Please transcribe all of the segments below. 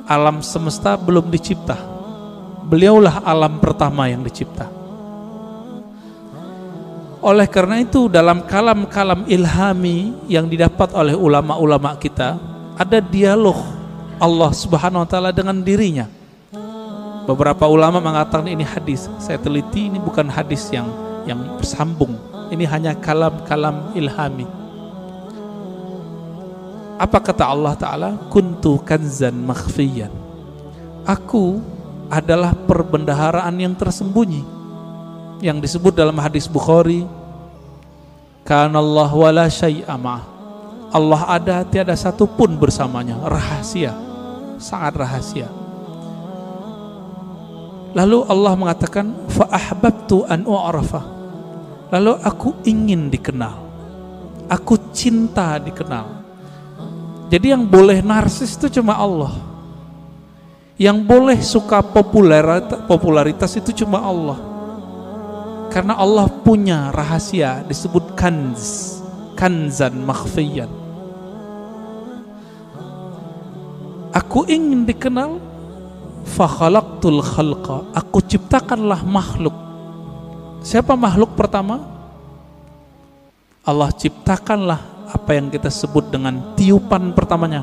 alam semesta belum dicipta. Beliaulah alam pertama yang dicipta. Oleh karena itu dalam kalam-kalam ilhami yang didapat oleh ulama-ulama kita, ada dialog Allah Subhanahu wa taala dengan dirinya. Beberapa ulama mengatakan ini hadis. Saya teliti, ini bukan hadis yang bersambung. Ini hanya kalam-kalam ilhami. Apa kata Allah Ta'ala? Kuntu kanzan makhfiyan. Aku adalah perbendaharaan yang tersembunyi. Yang disebut dalam hadis Bukhari, Kanallahu wala syai'a ma'ah. Allah ada, tiada satu pun bersamanya. Rahasia, sangat rahasia. Lalu Allah mengatakan, fa ahbabtu an u'rafa. Lalu aku ingin dikenal, aku cinta dikenal. Jadi yang boleh narsis itu cuma Allah. Yang boleh suka popularitas itu cuma Allah. Karena Allah punya rahasia disebut kanz, kanzan makhfiyan. Aku ingin dikenal, fa khalaqtul khalqa. Aku ciptakanlah makhluk. Siapa makhluk pertama? Allah ciptakanlah apa yang kita sebut dengan tiupan pertamanya.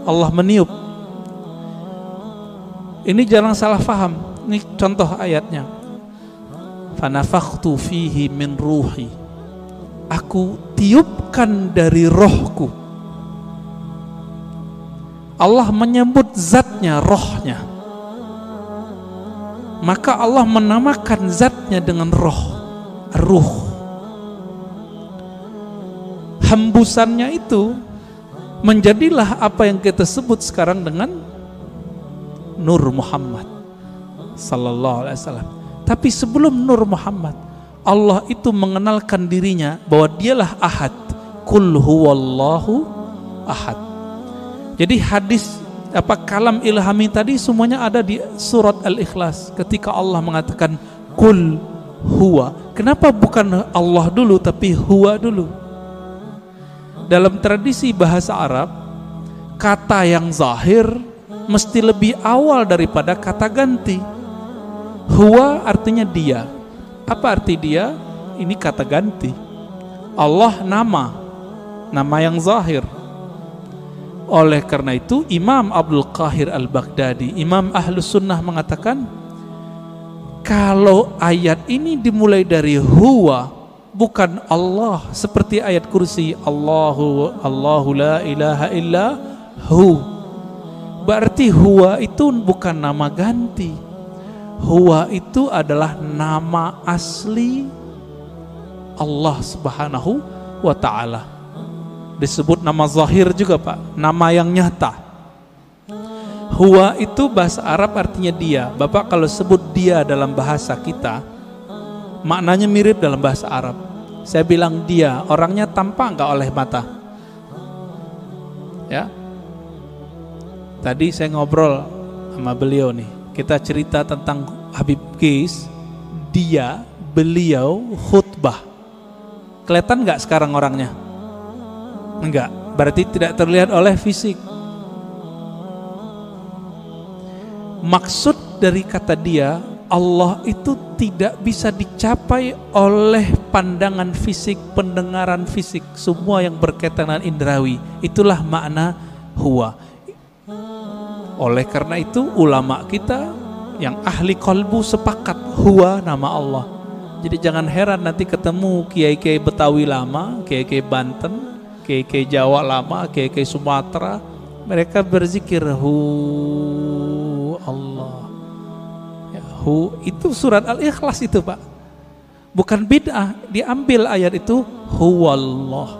Allah meniup. Ini jangan salah faham. Ini contoh ayatnya. Fanafakhtu fihi min ruhi. Aku tiupkan dari rohku. Allah menyebut zatnya, rohnya. Maka Allah menamakan zatnya dengan roh, ruh. Hembusannya itu menjadilah apa yang kita sebut sekarang dengan Nur Muhammad sallallahu alaihi wasallam. Tapi sebelum Nur Muhammad, Allah itu mengenalkan dirinya bahwa dialah Ahad. Qul huwallahu ahad. Jadi hadis kalam ilhami tadi semuanya ada di surat Al-Ikhlas ketika Allah mengatakan Qul huwa. Kenapa bukan Allah dulu tapi huwa dulu? Dalam tradisi bahasa Arab, kata yang zahir mesti lebih awal daripada kata ganti. Huwa artinya dia. Apa arti dia? Ini kata ganti. Allah nama yang zahir. Oleh karena itu Imam Abdul Qahir Al-Baghdadi, Imam Ahlus Sunnah mengatakan, kalau ayat ini dimulai dari huwa, bukan Allah, seperti ayat kursi Allahu la ilaha illa hu, berarti huwa itu bukan nama ganti. Huwa itu adalah nama asli Allah Subhanahu wa ta'ala. Disebut nama zahir juga Pak, nama yang nyata. Huwa itu bahasa Arab artinya dia. Bapak kalau sebut dia dalam bahasa kita, maknanya mirip dalam bahasa Arab. Saya bilang dia, orangnya tampak enggak oleh mata? Ya. Tadi saya ngobrol sama beliau nih. Kita cerita tentang Habib Qais, beliau khutbah. Kelihatan enggak sekarang orangnya? Enggak, berarti tidak terlihat oleh fisik. Maksud dari kata dia, Allah itu tidak bisa dicapai oleh pandangan fisik, pendengaran fisik, semua yang berkaitan dengan indrawi. Itulah makna huwa. Oleh karena itu ulama kita yang ahli qalbu sepakat huwa nama Allah. Jadi jangan heran nanti ketemu kiai-kiai Betawi lama, kiai-kiai Banten, kiai-kiai Jawa lama, kiai-kiai Sumatera, mereka berzikir hu Allah. Ya, hu itu surat Al-Ikhlas itu Pak. Bukan bid'ah, diambil ayat itu huwallah.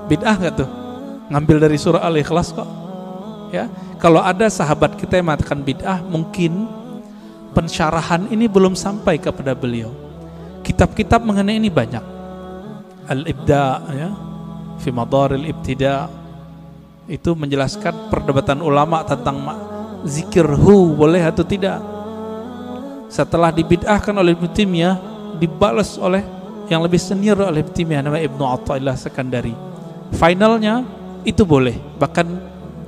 Bid'ah enggak tuh? Ngambil dari surah Al-Ikhlas kok. Ya, kalau ada sahabat kita yang mengatakan bid'ah, mungkin pensyarahan ini belum sampai kepada beliau. Kitab-kitab mengenai ini banyak. Al-Ibda, ya, fi Madaril Ibtida, itu menjelaskan perdebatan ulama tentang zikir hu boleh atau tidak. Setelah dibid'ahkan oleh Ibnu Taimiyah, dibalas oleh yang lebih senior oleh Ibnu Taimiyah, namanya Ibnu Athaillah Sekandari. Finalnya itu boleh, bahkan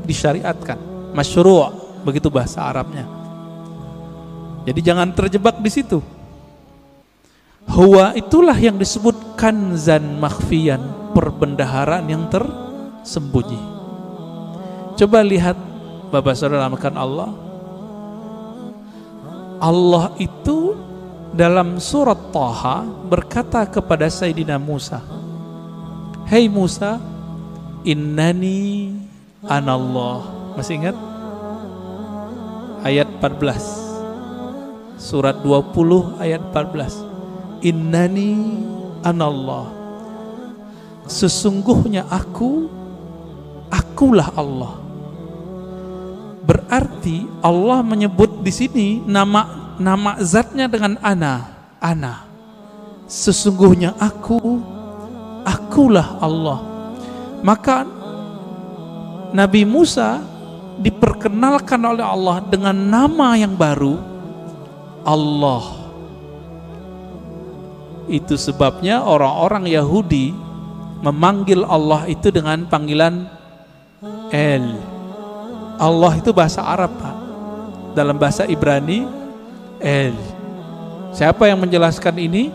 disyariatkan, masyru', begitu bahasa Arabnya. Jadi jangan terjebak di situ. Huwa itulah yang disebut kanzan makhfiyan, perbendaharaan yang tersembunyi. Coba lihat Bapak Saudara makan Allah. Allah itu dalam surat Thaha berkata kepada Sayyidina Musa, "Hei Musa, innani anallah." Masih ingat? Ayat 14. Surat 20 ayat 14. Innani anallah. Sesungguhnya akulah Allah. Berarti Allah menyebut di sini nama zatnya dengan ana. Sesungguhnya akulah Allah. Maka Nabi Musa diperkenalkan oleh Allah dengan nama yang baru, Allah. Itu sebabnya orang-orang Yahudi memanggil Allah itu dengan panggilan El. Allah itu bahasa Arab, Pak. Dalam bahasa Ibrani El. Siapa yang menjelaskan ini?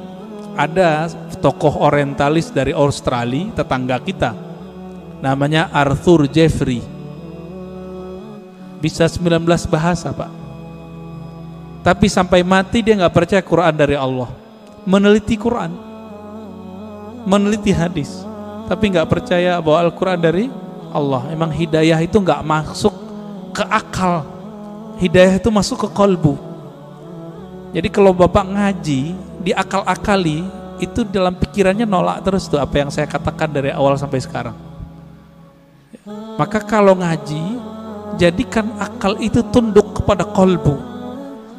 Ada tokoh orientalis dari Australia, tetangga kita, namanya Arthur Jeffrey. Bisa 19 bahasa, Pak. Tapi sampai mati dia nggak percaya Quran dari Allah. Meneliti Quran, meneliti hadis, tapi nggak percaya bahwa Al-Quran dari Allah. Emang hidayah itu nggak masuk ke akal, hidayah itu masuk ke kolbu. Jadi kalau Bapak ngaji diakal-akali, itu dalam pikirannya nolak terus tuh apa yang saya katakan dari awal sampai sekarang. Maka kalau ngaji, jadikan akal itu tunduk kepada kolbu.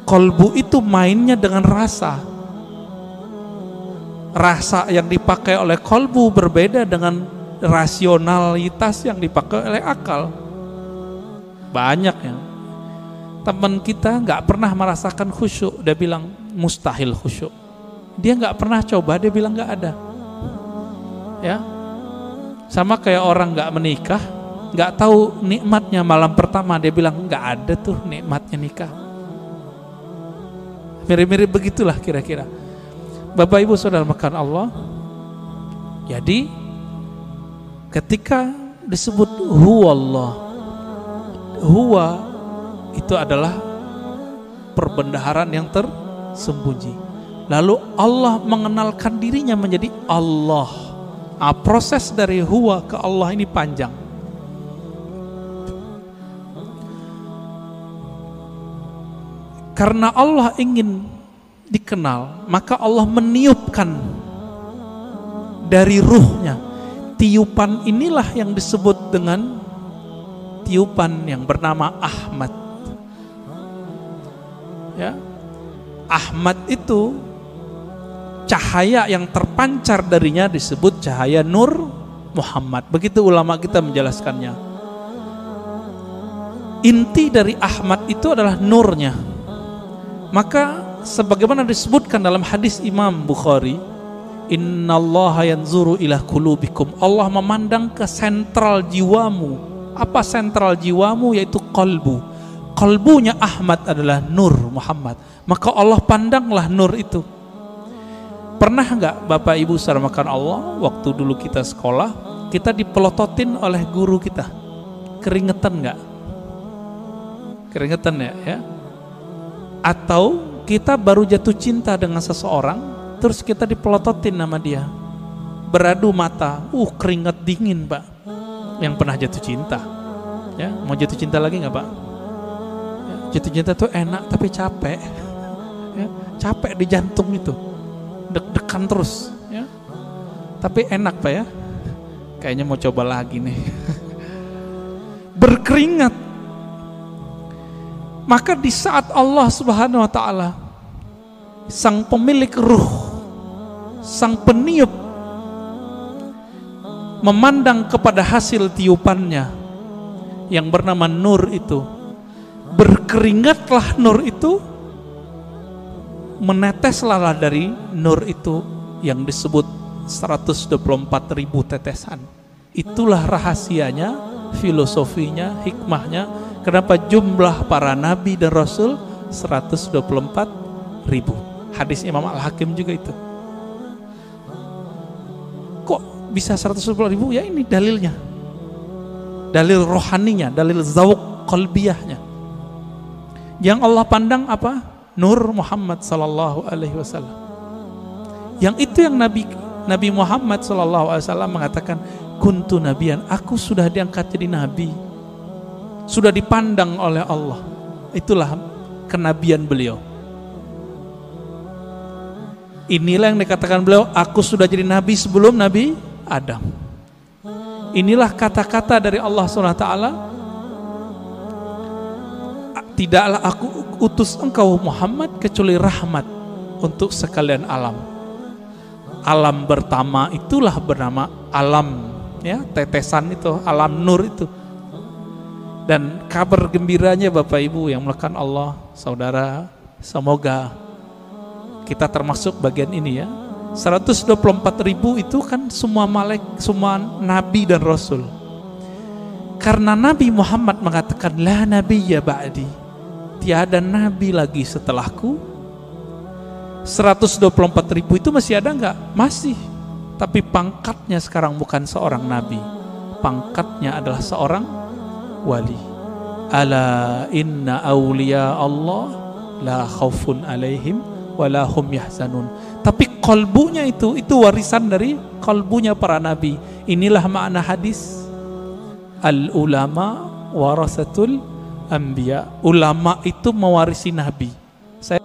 Kolbu itu mainnya dengan rasa. Rasa yang dipakai oleh kolbu berbeda dengan rasionalitas yang dipakai oleh akal. Banyak yang teman kita nggak pernah merasakan khusyuk, dia bilang mustahil khusyuk. Dia nggak pernah coba, dia bilang nggak ada. Ya, sama kayak orang nggak menikah, nggak tahu nikmatnya malam pertama, dia bilang nggak ada tuh nikmatnya nikah. Mirip-mirip begitulah kira-kira. Bapak Ibu Saudara makan Allah. Jadi ketika disebut huwallah, huwa itu adalah perbendaharaan yang tersembunyi. Lalu Allah mengenalkan dirinya menjadi Allah. Proses dari huwa ke Allah ini panjang. Karena Allah ingin dikenal, maka Allah meniupkan dari ruhnya. Tiupan inilah yang disebut dengan tiupan yang bernama Ahmad. Ya, Ahmad itu cahaya yang terpancar darinya disebut cahaya Nur Muhammad. Begitu ulama kita menjelaskannya. Inti dari Ahmad itu adalah nurnya. Maka sebagaimana disebutkan dalam hadis Imam Bukhari, innallaha yanzuru ila qulubikum. Allah memandang ke sentral jiwamu. Apa sentral jiwamu? Yaitu qalbu. Qalbunya Ahmad adalah Nur Muhammad. Maka Allah pandanglah nur itu. Pernah enggak Bapak Ibu saudara makan Allah, waktu dulu kita sekolah, kita dipelototin oleh guru kita? Keringetan enggak? Keringetan ya? Atau kita baru jatuh cinta dengan seseorang, terus kita dipelototin nama dia, beradu mata, keringat dingin, Pak. Yang pernah jatuh cinta, ya, mau jatuh cinta lagi nggak, Pak? Ya, jatuh cinta tuh enak tapi capek, ya, capek di jantung itu, deg-degan terus, ya. Tapi enak, Pak ya. Kayaknya mau coba lagi nih. Berkeringat. Maka di saat Allah Subhanahu wa ta'ala, sang pemilik ruh, sang peniup, memandang kepada hasil tiupannya yang bernama nur itu, berkeringatlah nur itu, meneteslah dari nur itu yang disebut 124.000 tetesan. Itulah rahasianya filosofinya, hikmahnya, kenapa jumlah para nabi dan rasul 124.000. Hadis Imam Al-Hakim juga itu. Kok bisa 124.000? Ya ini dalilnya, dalil rohaninya, dalil zawq qalbiyahnya. Yang Allah pandang apa? Nur Muhammad sallallahu alaihi wasallam. Yang itu yang Nabi Muhammad sallallahu alaihi wasallam mengatakan, kuntu nabiyan, aku sudah diangkat jadi nabi, sudah dipandang oleh Allah. Itulah kenabian beliau. Inilah yang dikatakan beliau, aku sudah jadi nabi sebelum Nabi Adam. Inilah kata-kata dari Allah SWT, tidaklah aku utus engkau Muhammad kecuali rahmat untuk sekalian alam. Alam pertama itulah bernama alam, ya, tetesan itu, alam nur itu. Dan kabar gembiranya Bapak Ibu yang melakukan Allah, saudara, semoga kita termasuk bagian ini ya. 124.000 itu kan semua semua nabi dan rasul. Karena Nabi Muhammad mengatakan la nabiyya ba'di, tiada nabi lagi setelahku. 124.000 itu masih ada enggak? Masih. Tapi pangkatnya sekarang bukan seorang nabi, pangkatnya adalah seorang wali. Ala inna awliya Allah la khaufun alaihim wala hum yahzanun. Tapi kalbunya itu warisan dari kalbunya para nabi. Inilah makna hadis al ulama warasatul anbiya. Ulama itu mewarisi nabi. Saya